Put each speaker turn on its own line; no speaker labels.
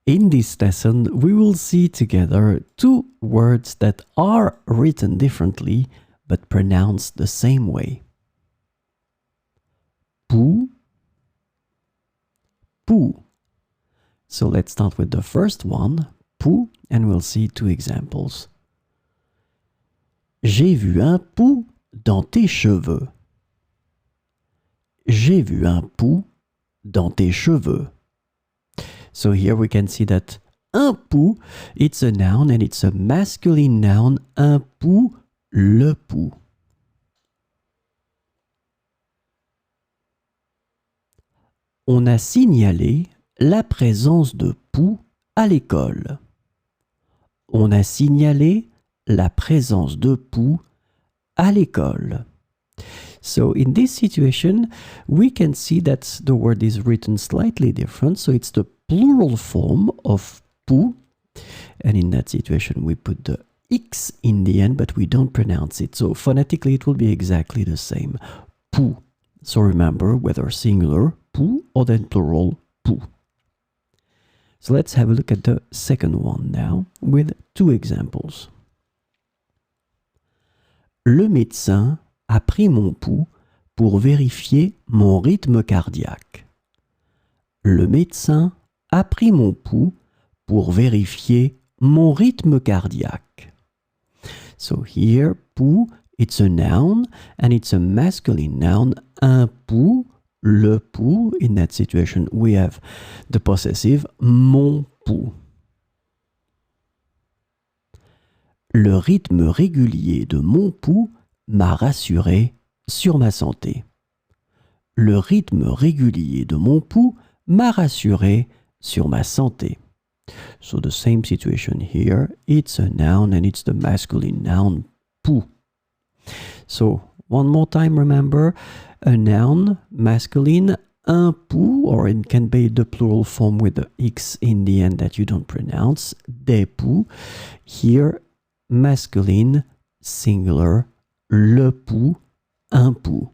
In this lesson, we will see together two words that are written differently but pronounced the same way. Pouls, pouls. So let's start with the first one, pouls, and we'll see two examples. J'ai vu un pouls dans tes cheveux. J'ai vu un pouls dans tes cheveux. So here we can see that un pouls, it's a noun and it's a masculine noun. Un pouls, le pouls. On a signalé la présence de pouls à l'école. On a signalé la présence de pouls à l'école. So in this situation, we can see that the word is written slightly different. So it's the plural form of pouls. And in that situation, we put the X in the end, but we don't pronounce it. So phonetically, it will be exactly the same. Pouls. So remember, whether singular, pouls, or then plural, pouls. So let's have a look at the second one now with two examples. Le médecin a pris mon pouls pour vérifier mon rythme cardiaque. Le médecin a pris mon pouls pour vérifier mon rythme cardiaque. So here, pouls, it's a noun and it's a masculine noun. Un pouls, le pouls. In that situation, we have the possessive mon pouls. Le rythme régulier de mon pouls m'a rassuré sur ma santé. Le rythme régulier de mon pouls m'a rassuré sur ma santé. So the same situation here, it's a noun and it's the masculine noun, pouls. So one more time, remember, a noun, masculine, un pouls, or it can be the plural form with the X in the end that you don't pronounce, des pouls. Here, masculine, singular, le pouls, un pouls.